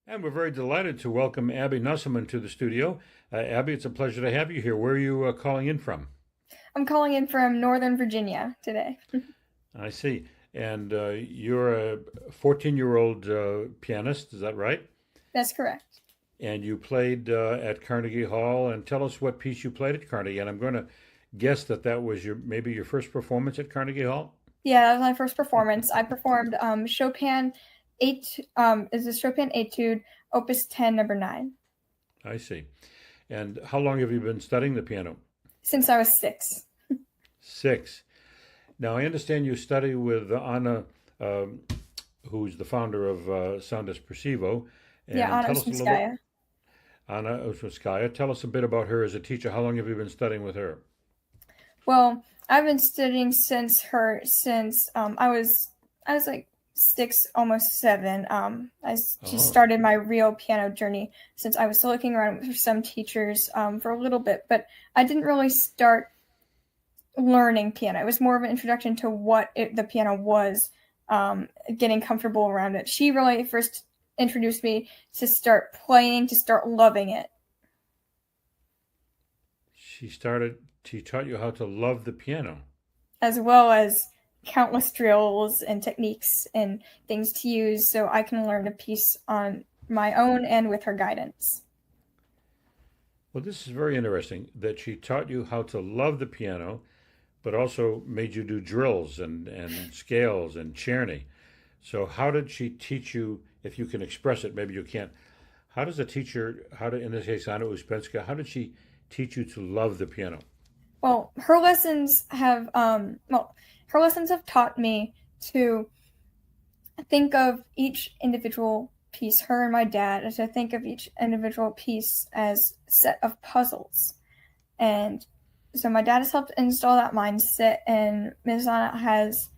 And we're very delighted to welcome Abby Nossaman to the studio. Abby, it's a pleasure to have you here. Where are you calling in from? I'm calling in from Northern Virginia today. I see. And you're a 14-year-old pianist, is that right? That's correct. And you played at Carnegie Hall. And tell us what piece you played at Carnegie. And I'm going to guess that that was maybe your first performance at Carnegie Hall. Yeah, that was my first performance. I performed Chopin is a Chopin Etude, Opus 10, number 9, I see. And how long have you been studying the piano? since I was 6. Six. Now, I understand you study with Anna, um, who's the founder of Sound Espressivo. Yeah, And Anna tell us a little bit, Ouspenskaya. Anna Ouspenskaya, tell us a bit about her as a teacher. How long have you been studying with her? Well, I've been studying since I was like 6, almost 7. She Oh, started my real piano journey since I was still looking around for some teachers for a little bit, but I didn't really start learning piano. It was more of an introduction to the piano was, getting comfortable around it. She really first introduced me to start playing, to start loving it, she taught you how to love the piano. as well as countless drills and techniques and things to use so I can learn a piece on my own and with her guidance. Well, this is very interesting that she taught you how to love the piano, but also made you do drills and scales and Czerny. So, how did she teach you, if you can express it, maybe you can't, how does a teacher, in this case, Anna Ouspenska, how did she teach you to love the piano? Well, her lessons have taught me to think of each individual piece, her and my dad, to think of each individual piece as a set of puzzles. And so my dad has helped install that mindset, and Ms. Anna has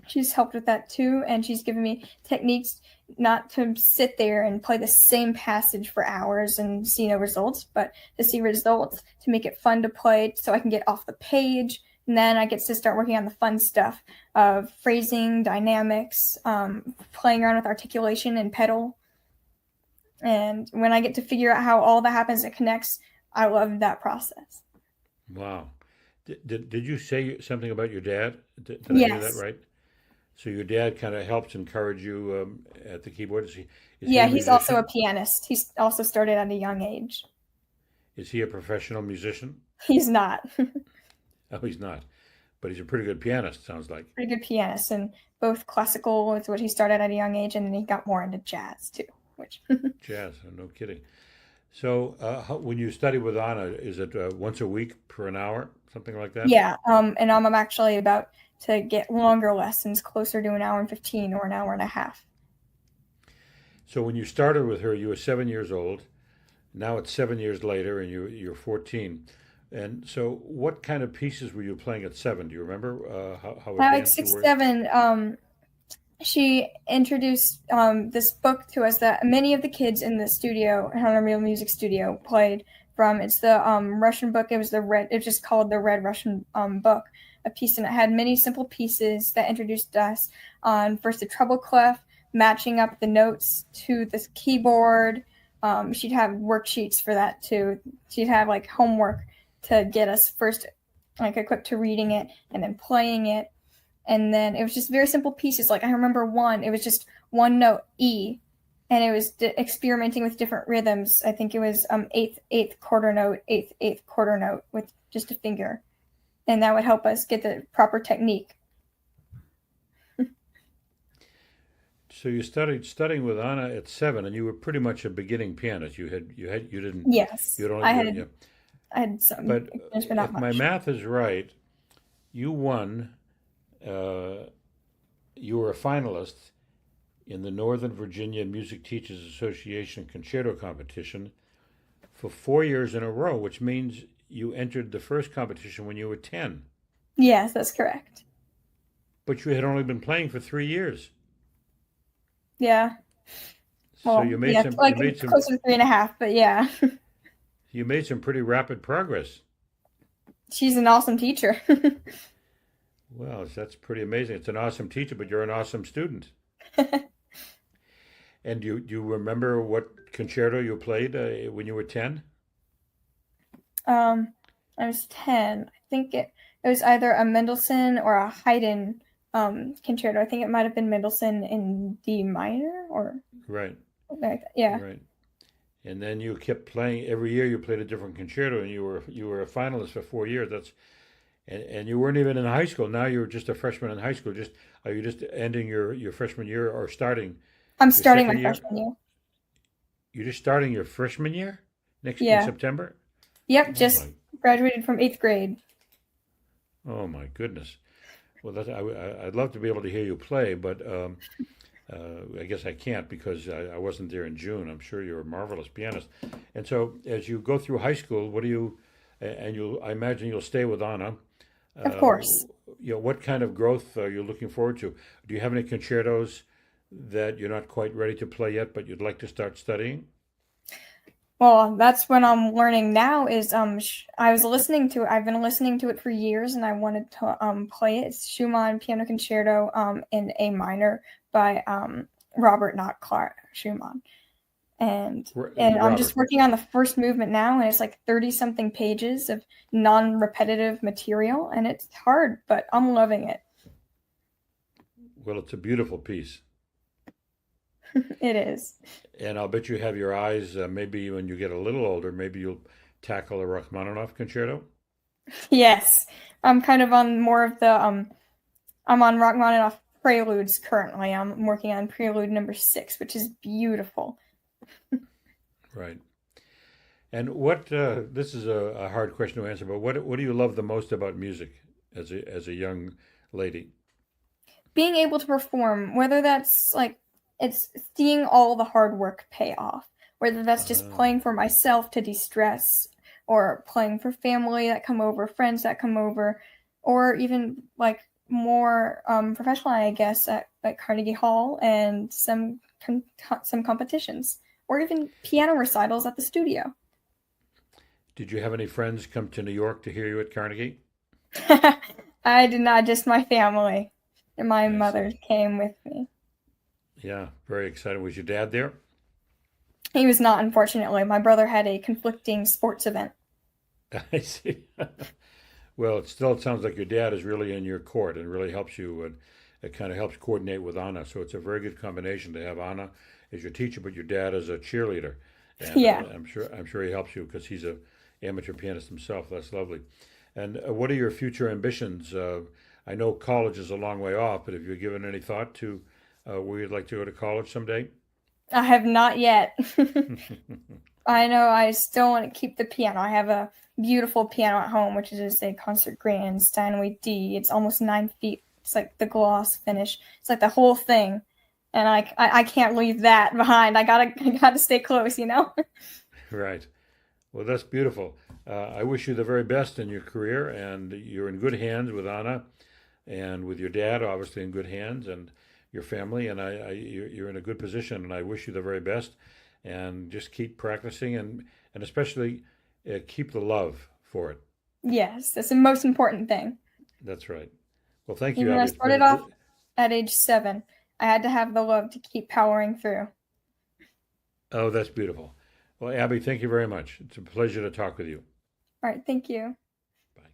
she's helped with that too, and she's given me techniques not to sit there and play the same passage for hours and see no results, but to see results, to make it fun to play so I can get off the page. And then I get to start working on the fun stuff of phrasing, dynamics, playing around with articulation and pedal. And when I get to figure out how all that happens and connects, I love that process. Wow. Did you say something about your dad? Did I hear that Yes. right? So your dad kind of helps encourage you at the keyboard. Is he Yeah, a he's also a musician? pianist. He's also started at a young age. Is he a professional musician? He's not. Oh, he's not, but he's a pretty good pianist. Sounds like Pretty good pianist, and both classical is what he started at a young age, and then he got more into jazz too. Which, jazz. No kidding. So when you study with Anna, is it once a week for an hour, something like that? yeah, and I'm actually about to get longer lessons, closer to an hour and 15 or an hour and a half. So when you started with her, you were 7 years old. Now it's 7 years later, and you're 14. And so, what kind of pieces were you playing at seven? Do you remember how At like advanced you six, were? 7, she introduced this book to us that many of the kids in the studio, Hunter Real Music Studio, played from. It's the Russian book. It was the red. It's just called the Red Russian book. A piece, and it had many simple pieces that introduced us on first the treble clef, matching up the notes to the keyboard. She'd have worksheets for that too. She'd have like homework to get us first like equipped to reading it and then playing it, and then it was just very simple pieces. Like I remember one, it was just one note E, and it was experimenting with different rhythms. I think it was eighth quarter note, eighth quarter note with just a finger, and that would help us get the proper technique. So you started studying with Anna at seven, and you were pretty much a beginning pianist. You didn't Yes, you don't I you, had you I had some but experience, but not if my much. math is right, you won. Uh, you were a finalist in the Northern Virginia Music Teachers Association concerto competition for 4 years in a row, which means you entered the first competition when you were 10, Yes, that's correct. but you had only been playing for 3 years. Yeah. So Well, yeah, like closer to 3.5, but yeah, you made some pretty rapid progress. she's an awesome teacher. Well, that's pretty amazing. It's an awesome teacher, but you're an awesome student. And do you remember what concerto you played when you were 10? Um, I was 10. I think it was either a Mendelssohn or a Haydn concerto. I think it might have been Mendelssohn in D minor or Right, something like that. Yeah. right. And then you kept playing every year. You played a different concerto, and you were a finalist for 4 years. And you weren't even in high school. Now you're just a freshman in high school. Just are you just ending your freshman year or starting I'm your starting my second year? freshman year. You're just starting your freshman year next in Yeah. September. Yep, Oh just my, graduated from 8th grade. oh my goodness. Well, I'd love to be able to hear you play, but I guess I can't because I wasn't there in June. I'm sure you're a marvelous pianist. And so, as you go through high school, what do you, and I imagine you'll stay with Anna. Of Uh, course. what kind of growth are you looking forward to? Do you have any concertos that you're not quite ready to play yet, but you'd like to start studying? Well, that's what I'm learning now is I've been listening to it for years and I wanted to play it. It's Schumann Piano Concerto in A minor by Robert not Clark Schumann. And I'm just Robert. working on the first movement now and it's like 30 something pages of non-repetitive material and it's hard, but I'm loving it. Well, it's a beautiful piece. It is. And I'll bet you have your eyes, maybe when you get a little older, maybe you'll tackle a Rachmaninoff concerto. Yes. I'm kind of on more of the I'm on Rachmaninoff Preludes currently. I'm working on Prelude number 6, which is beautiful. Right. And this is a hard question to answer, but what do you love the most about music as a young lady? Being able to perform, whether that's like it's seeing all the hard work pay off, whether that's just Uh, playing for myself to de-stress or playing for family that come over, friends that come over, or even like more professionally, I guess, at Carnegie Hall and some competitions, or even piano recitals at the studio. did you have any friends come to New York to hear you at Carnegie? I did not, just my family. And my I mother see. came with me. Yeah, very excited. Was your dad there? He was not, unfortunately. My brother had a conflicting sports event. I see. Well, it sounds like your dad is really in your court and really helps you, and it kind of helps coordinate with Anna. So it's a very good combination to have Anna as your teacher, but your dad as a cheerleader. And Yeah. I'm sure he helps you because he's a amateur pianist himself. That's lovely. And what are your future ambitions? I know college is a long way off, but have you given any thought to where you'd like to go to college someday? I have not yet. I know I still want to keep the piano. I have a beautiful piano at home, which is a concert grand Steinway D. It's almost 9 feet. It's like the gloss finish. It's like the whole thing. And I can't leave that behind. I gotta stay close, you know? Right. Well, that's beautiful. I wish you the very best in your career, and you're in good hands with Anna and with your dad, obviously in good hands, and your family. And you're in a good position, and I wish you the very best. And just keep practicing, and especially keep the love for it. Yes, that's the most important thing. That's right. Well, thank you, Even though I Abby. It's been started off at age 7, I had to have the love to keep powering through. oh, that's beautiful. Well, Abby, thank you very much. It's a pleasure to talk with you. All right, thank you. Bye.